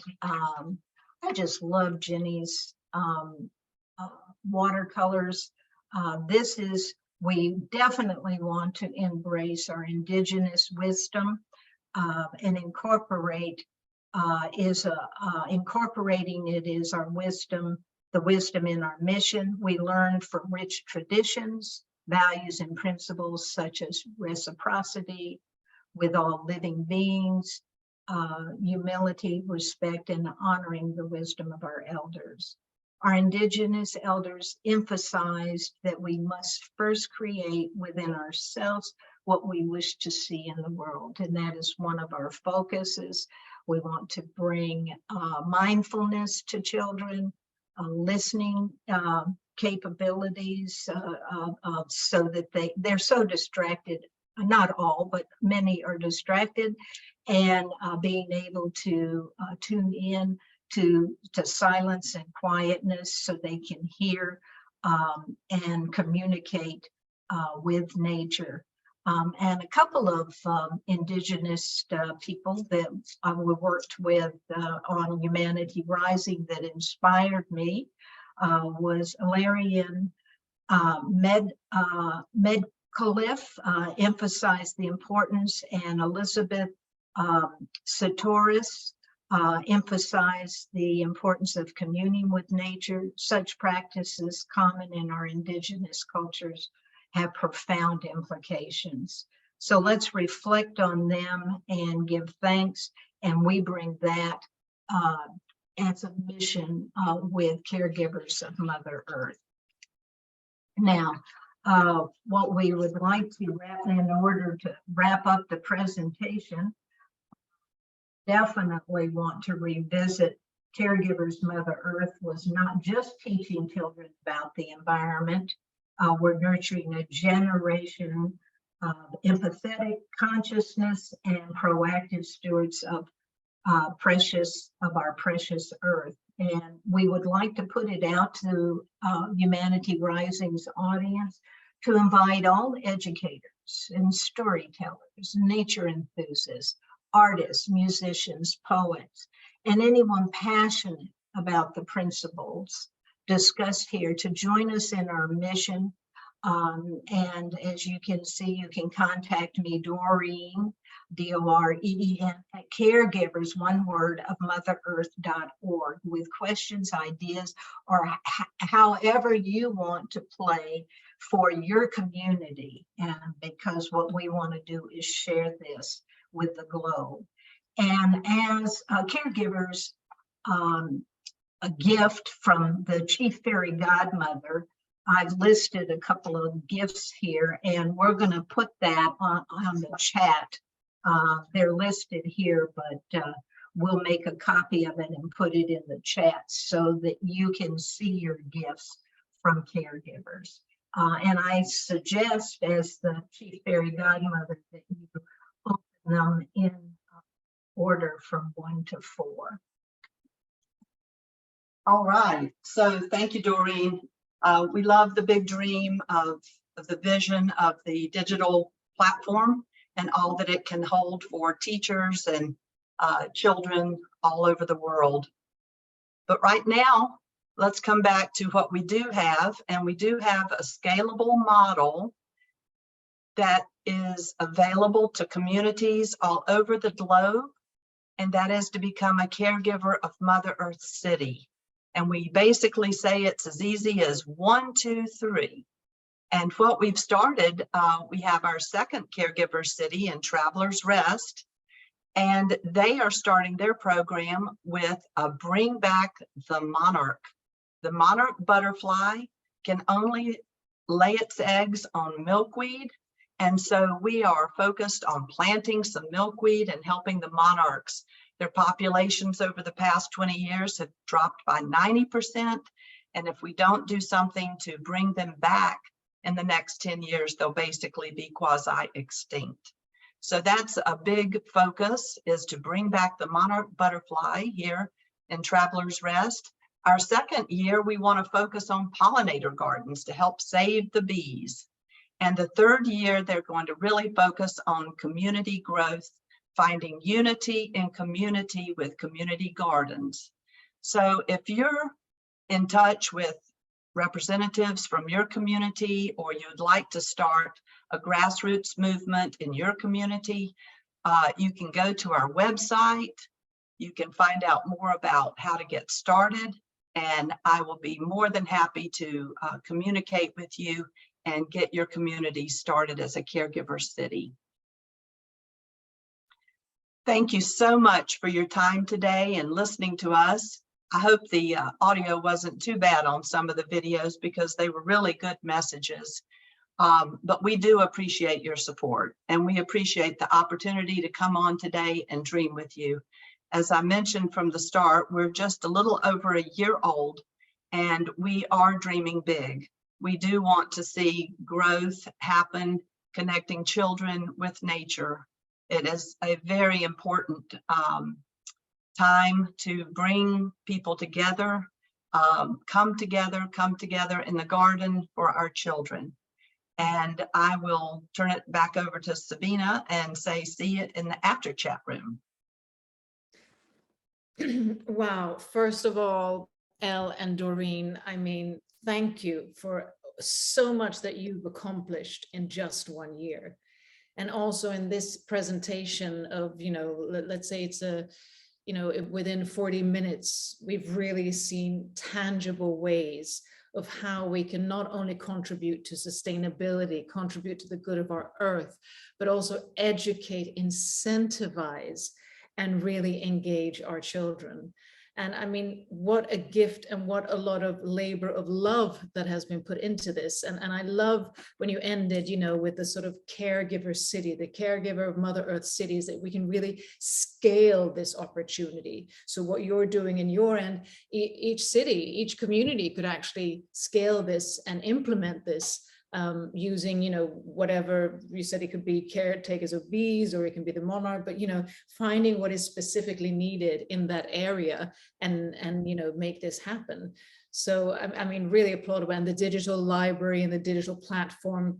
I just love Jenny's watercolors. We definitely want to embrace our indigenous wisdom and incorporating it is our wisdom, the wisdom in our mission. We learn from rich traditions, values, and principles such as reciprocity with all living beings, humility, respect, and honoring the wisdom of our elders. Our indigenous elders emphasized that we must first create within ourselves what we wish to see in the world, and that is one of our focuses. We want to bring mindfulness to children, listening capabilities, so that they're so distracted. Not all, but many are distracted, and being able to tune in to silence and quietness so they can hear and communicate with nature. And a couple of indigenous people that we worked with on Humanity Rising that inspired me was Alarian Cliff emphasized the importance, and Elizabeth Satoris emphasized the importance of communing with nature. Such practices common in our indigenous cultures have profound implications. So let's reflect on them and give thanks, and we bring that as a mission with Caregivers of Mother Earth. Now, what we would like to wrap in order to wrap up the presentation, definitely want to revisit Caregivers Mother Earth was not just teaching children about the environment. We're nurturing a generation of empathetic consciousness and proactive stewards of our precious earth. And we would like to put it out to Humanity Rising's audience to invite all educators and storytellers, nature enthusiasts, artists, musicians, poets, and anyone passionate about the principles discussed here to join us in our mission. And as you can see, you can contact me, Doreen, D-O-R-E-E-N, at caregivers, one word, of motherearth.org with questions, ideas, or however you want to play for your community. And because what we want to do is share this with the globe. And as caregivers, a gift from the Chief Fairy Godmother, I've listed a couple of gifts here, and we're going to put that on the chat. They're listed here, but we'll make a copy of it and put it in the chat so that you can see your gifts from Caregivers. And I suggest, as the Chief Fairy Godmother, that you open them in order from 1 to 4. All right, so thank you, Doreen. We love the big dream of the vision of the digital platform and all that it can hold for teachers and children all over the world. But right now, let's come back to what we do have, and we do have a scalable model that is available to communities all over the globe, and that is to become a caregiver of Mother Earth City. And we basically say it's as easy as 1, 2, 3. And what we've started, we have our second caregiver city in Travelers Rest, and they are starting their program with a Bring Back the Monarch. The monarch butterfly can only lay its eggs on milkweed. And so we are focused on planting some milkweed and helping the monarchs. Their populations over the past 20 years have dropped by 90%. And if we don't do something to bring them back in the next 10 years, they'll basically be quasi-extinct. So that's a big focus, is to bring back the monarch butterfly here in Travelers Rest. Our second year, we want to focus on pollinator gardens to help save the bees. And the third year, they're going to really focus on community growth, finding unity in community with community gardens. So if you're in touch with representatives from your community, or you'd like to start a grassroots movement in your community, you can go to our website. You can find out more about how to get started, and I will be more than happy to communicate with you and get your community started as a caregiver city. Thank you so much for your time today and listening to us. I hope the audio wasn't too bad on some of the videos, because they were really good messages. But we do appreciate your support, and we appreciate the opportunity to come on today and dream with you. As I mentioned from the start, we're just a little over a year old, and we are dreaming big. We do want to see growth happen, connecting children with nature. It is a very important time to bring people together, come together in the garden for our children. And I will turn it back over to Sabina and say, see you in the after chat room. Wow. First of all, Elle and Doreen, I mean, thank you for so much that you've accomplished in just 1 year. And also in this presentation of, let's say it's within 40 minutes, we've really seen tangible ways of how we can not only contribute to sustainability, contribute to the good of our earth, but also educate, incentivize, and really engage our children. And I mean, what a gift and what a lot of labor of love that has been put into this. And I love when you ended, with the sort of caregiver city, the caregiver of Mother Earth cities, that we can really scale this opportunity. So what you're doing in your end, each city, each community could actually scale this and implement this using, whatever you said. It could be caretakers of bees, or it can be the monarch, but, finding what is specifically needed in that area and make this happen. So, I mean, really applaud when the digital library and the digital platform.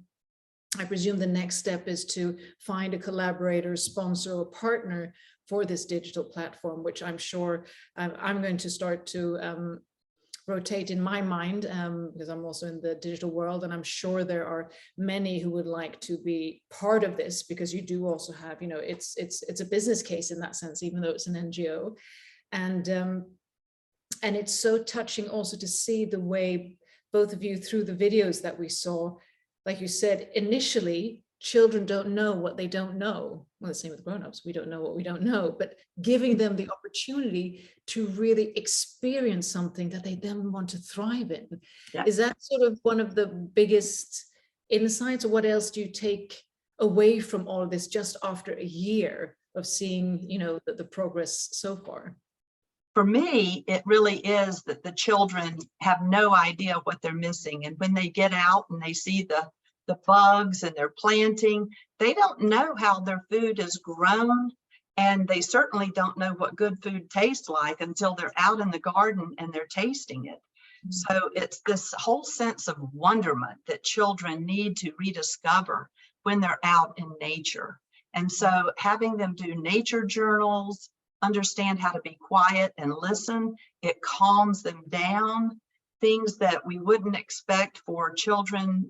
I presume the next step is to find a collaborator, sponsor, or partner for this digital platform, which I'm sure I'm going to start to rotate in my mind, because I'm also in the digital world, and I'm sure there are many who would like to be part of this, because you do also have, it's a business case in that sense, even though it's an NGO. And it's so touching also to see the way both of you, through the videos that we saw, like you said, initially, children don't know what they don't know. Well, the same with grown-ups, we don't know what we don't know, but giving them the opportunity to really experience something that they then want to thrive in. Yeah. Is that sort of one of the biggest insights, or what else do you take away from all of this just after a year of seeing, the progress so far? For me, it really is that the children have no idea what they're missing. And when they get out and they see the bugs and they're planting, they don't know how their food is grown, and they certainly don't know what good food tastes like until they're out in the garden and they're tasting it. So it's this whole sense of wonderment that children need to rediscover when they're out in nature. And so having them do nature journals, understand how to be quiet and listen, it calms them down. Things that we wouldn't expect for children,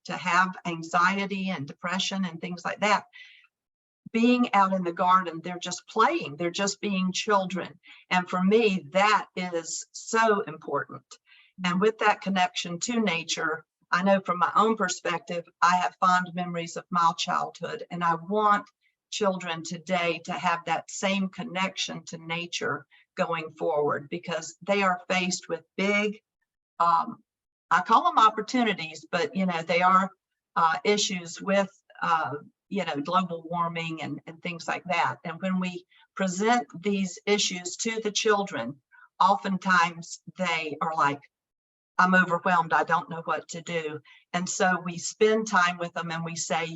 to have anxiety and depression and things like that. Being out in the garden, they're just playing, they're just being children. And for me, that is so important. And with that connection to nature, I know from my own perspective, I have fond memories of my childhood, and I want children today to have that same connection to nature going forward, because they are faced with big, I call them opportunities, but they are issues with global warming and things like that. And when we present these issues to the children, oftentimes they are like, I'm overwhelmed, I don't know what to do. And so we spend time with them and we say,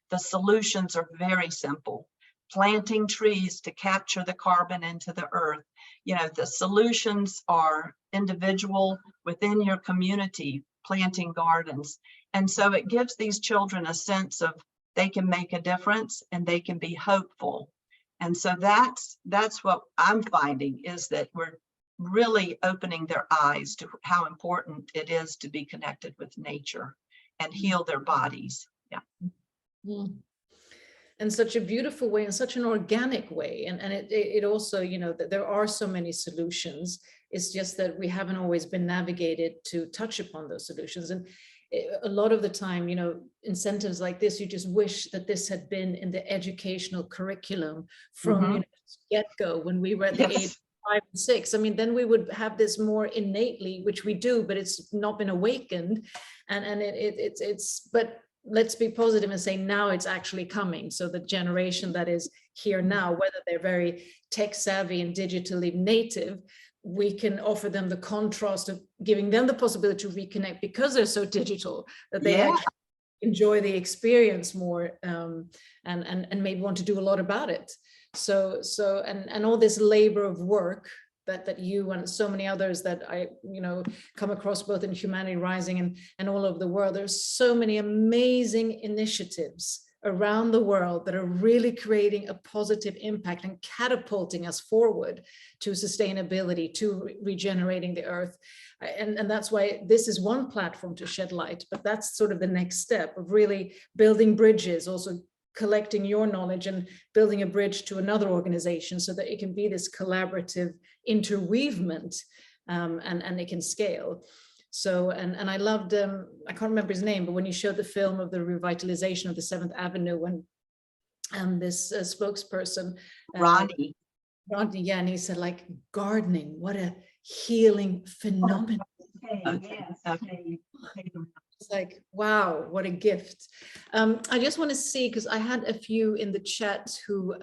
the solutions are very simple. Planting trees to capture the carbon into the earth. The solutions are individual within your community, planting gardens. And so it gives these children a sense of they can make a difference and they can be hopeful. And so that's what I'm finding, is that we're really opening their eyes to how important it is to be connected with nature and heal their bodies. Yeah. Mm. In such a beautiful way, in such an organic way. And it also, that there are so many solutions. It's just that we haven't always been navigated to touch upon those solutions. And a lot of the time, incentives like this, you just wish that this had been in the educational curriculum from get-go when we were at the age 5 and 6. I mean, then we would have this more innately, which we do, but it's not been awakened. And but let's be positive and say now it's actually coming. So the generation that is here now, whether they're very tech savvy and digitally native, we can offer them the contrast of giving them the possibility to reconnect, because they're so digital that they actually enjoy the experience more, and maybe want to do a lot about it. So all this labor of work that you and so many others that I come across both in Humanity Rising and all over the world, there's so many amazing initiatives around the world that are really creating a positive impact and catapulting us forward to sustainability, to regenerating the earth. And that's why this is one platform to shed light, but that's sort of the next step of really building bridges, also collecting your knowledge and building a bridge to another organization so that it can be this collaborative interweavement, and it can scale. So, and I loved, I can't remember his name, but when you showed the film of the revitalization of the 7th Avenue, when this spokesperson, Ronnie. yeah, and he said, like, gardening, what a healing phenomenon. It's like, wow, what a gift. I just want to see, because I had a few in the chat who,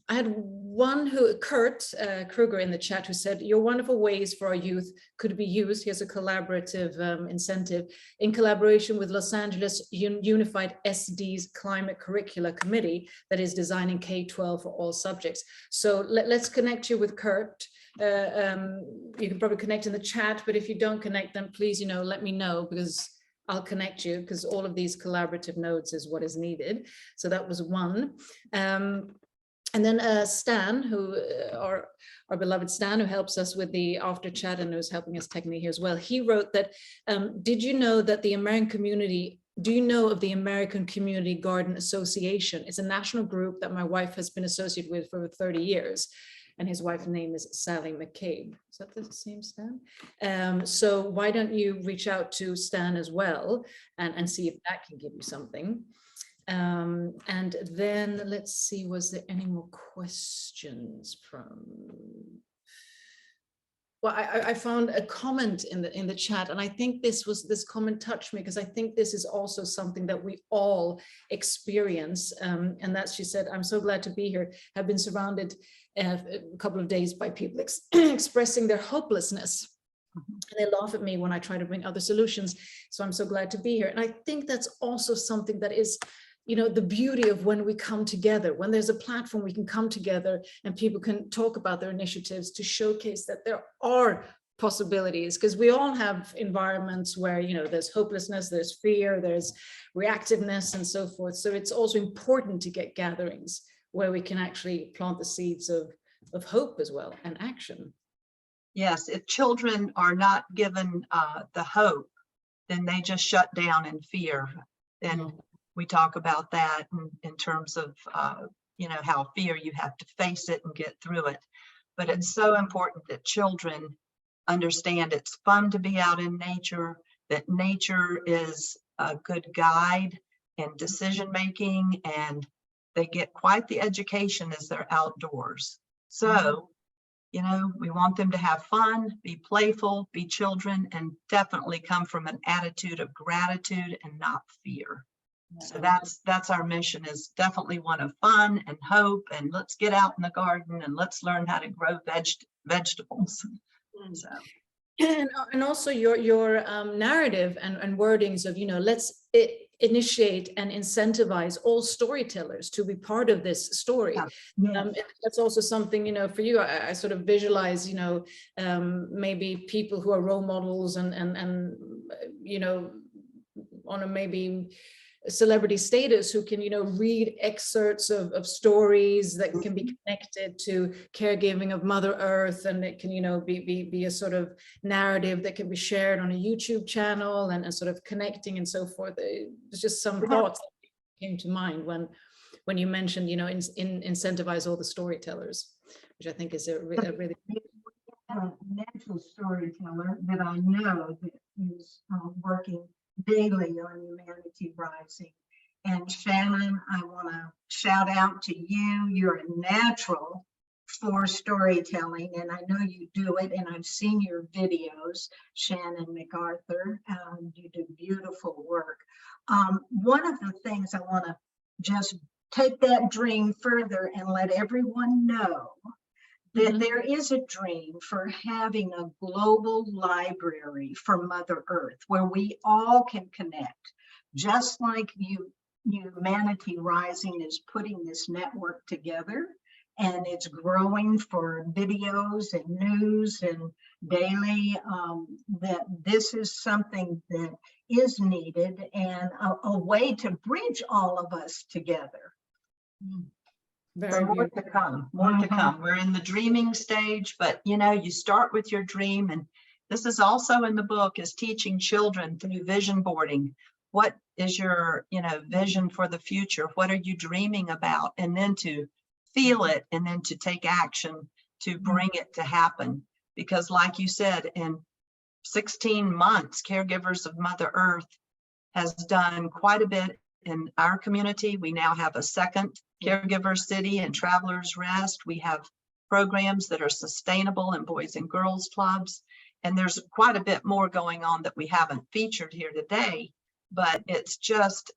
I had one who, Kurt Kruger in the chat, who said, your wonderful ways for our youth could be used. Here's a collaborative incentive in collaboration with Los Angeles Unified SD's Climate Curricula Committee that is designing K-12 for all subjects. So let's connect you with Kurt. You can probably connect in the chat, but if you don't connect, then please, let me know, because I'll connect you, because all of these collaborative nodes is what is needed. So that was one. And then Stan, who our beloved Stan, who helps us with the after chat and who's helping us technically here as well. He wrote that, did you know that the American community, do you know of the American Community Garden Association? It's a national group that my wife has been associated with for 30 years. And his wife's name is Sally McCabe. Is that the same Stan? So why don't you reach out to Stan as well and see if that can give you something. And then let's see, was there any more questions from? Well, I found a comment in the chat, and I think this comment touched me, because I think this is also something that we all experience. And that she said, I'm so glad to be here. I've been surrounded a couple of days by people expressing their hopelessness. And they laugh at me when I try to bring other solutions. So I'm so glad to be here. And I think that's also something that is, the beauty of when we come together, when there's a platform, we can come together and people can talk about their initiatives to showcase that there are possibilities, because we all have environments where, there's hopelessness, there's fear, there's reactiveness and so forth. So it's also important to get gatherings where we can actually plant the seeds of hope as well, and action. Yes, if children are not given the hope, then they just shut down in fear. And we talk about that in terms of, how fear, you have to face it and get through it. But it's so important that children understand it's fun to be out in nature, that nature is a good guide in decision-making, and they get quite the education as they're outdoors. So, we want them to have fun, be playful, be children, and definitely come from an attitude of gratitude and not fear. So that's our mission, is definitely one of fun and hope, and let's get out in the garden and let's learn how to grow vegetables. So. And also your narrative and wordings of, let's initiate and incentivize all storytellers to be part of this story. That's also something, for you, I sort of visualize, maybe people who are role models and on a maybe celebrity status, who can, read excerpts of stories that can be connected to caregiving of Mother Earth, and it can, be a sort of narrative that can be shared on a YouTube channel and sort of connecting and so forth. There's just some thoughts that came to mind when you mentioned, incentivize all the storytellers, which I think is a really natural storyteller that I know that is working daily on Humanity Rising. And Shannon, I want to shout out to you. You're a natural for storytelling, and I know you do it, and I've seen your videos, Shannon MacArthur. You do beautiful work. One of the things I want to just take that dream further and let everyone know that there is a dream for having a global library for Mother Earth where we all can connect, just like Humanity Rising is putting this network together. and it's growing for videos and news and daily, that this is something that is needed and a way to bridge all of us together. So more to come, more to come. We're in the dreaming stage, but you know, you start with your dream, and this is also in the book, is teaching children through vision boarding. What is your, vision for the future? What are you dreaming about? And then to feel it, and then to take action to bring it to happen. Because like you said, in 16 months, Caregivers of Mother Earth has done quite a bit in our community. We now have a second Caregiver City and Travelers Rest. We have programs that are sustainable in boys and girls clubs. And there's quite a bit more going on that we haven't featured here today, but it's just,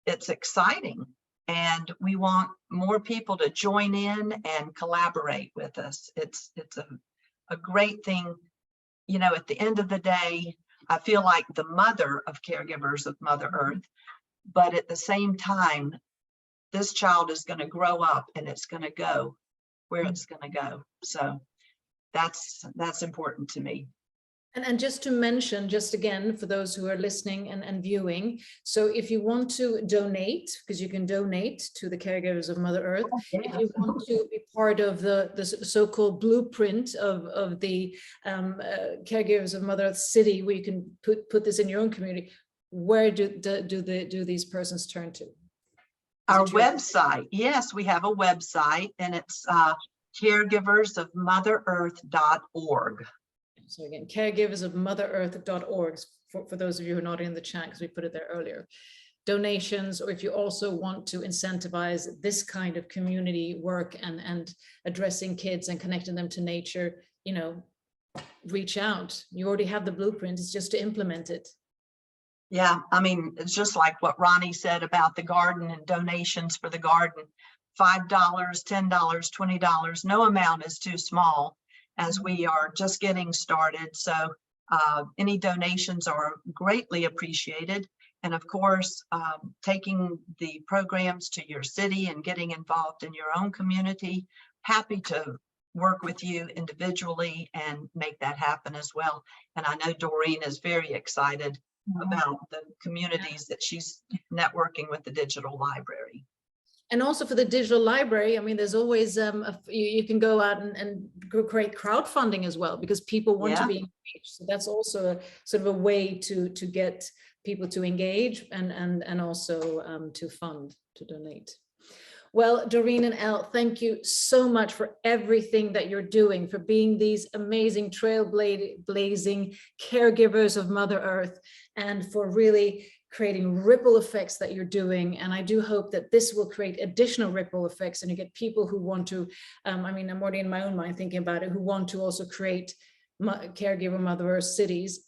it's exciting. And we want more people to join in and collaborate with us. It's a great thing. At the end of the day, I feel like the mother of Caregivers of Mother Earth, but at the same time, this child is going to grow up and it's going to go where it's going to go. So that's important to me. And just to mention, just again, for those who are listening and viewing, so if you want to donate, because you can donate to the Caregivers of Mother Earth, if you want to be part of the so-called blueprint of the Caregivers of Mother Earth City, where you can put this in your own community, where do these persons turn to? Our website, yes, we have a website, and it's caregiversofmotherearth.org. So again, caregiversofmotherearth.org for those of you who are not in the chat, because we put it there earlier. Donations, or if you also want to incentivize this kind of community work and addressing kids and connecting them to nature, reach out. You already have the blueprint, it's just to implement it. Yeah, I mean, it's just like what Ronnie said about the garden and donations for the garden. $5, $10, $20, no amount is too small, as we are just getting started. So any donations are greatly appreciated. And of course, taking the programs to your city and getting involved in your own community, happy to work with you individually and make that happen as well. And I know Doreen is very excited about the communities that she's networking with the digital library. And also for the digital library, I mean, there's always, you can go out and create crowdfunding as well, because people want to be engaged. So that's also a sort of a way to get people to engage and also to fund, to donate. Well, Doreen and Elle, thank you so much for everything that you're doing, for being these amazing trailblazing caregivers of Mother Earth, and for really creating ripple effects that you're doing. And I do hope that this will create additional ripple effects, and you get people who want to, I mean, I'm already in my own mind thinking about it, who want to also create Caregiver Mother Earth cities,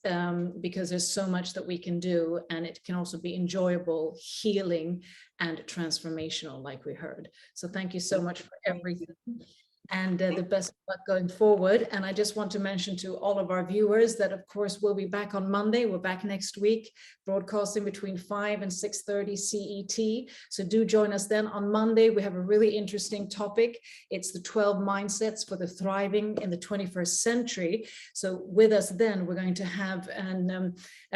because there's so much that we can do, and it can also be enjoyable, healing, and transformational, like we heard. So thank you so much for everything, and the best of luck going forward. And I just want to mention to all of our viewers that, of course, we'll be back on Monday. We're back next week, broadcasting between 5 and 6:30 CET. So do join us then on Monday. We have a really interesting topic. It's the 12 mindsets for the thriving in the 21st century. So with us then, we're going to have a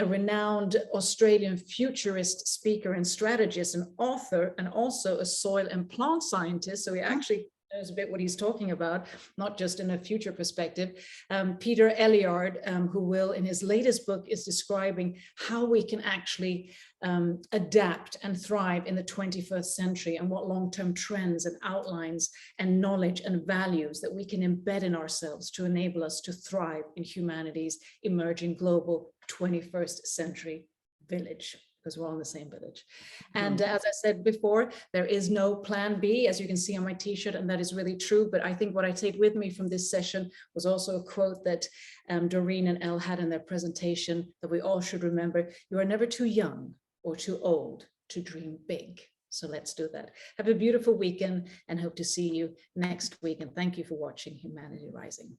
renowned Australian futurist speaker and strategist and author, and also a soil and plant scientist. So we actually knows a bit what he's talking about, not just in a future perspective. Peter Elliard, who will, in his latest book, is describing how we can actually adapt and thrive in the 21st century, and what long-term trends and outlines and knowledge and values that we can embed in ourselves to enable us to thrive in humanity's emerging global 21st century village, because we're all in the same village. And as I said before, there is no plan B, as you can see on my t-shirt, and that is really true. But I think what I take with me from this session was also a quote that Doreen and Elle had in their presentation, that we all should remember: you are never too young or too old to dream big. So let's do that. Have a beautiful weekend, and hope to see you next week. And thank you for watching Humanity Rising.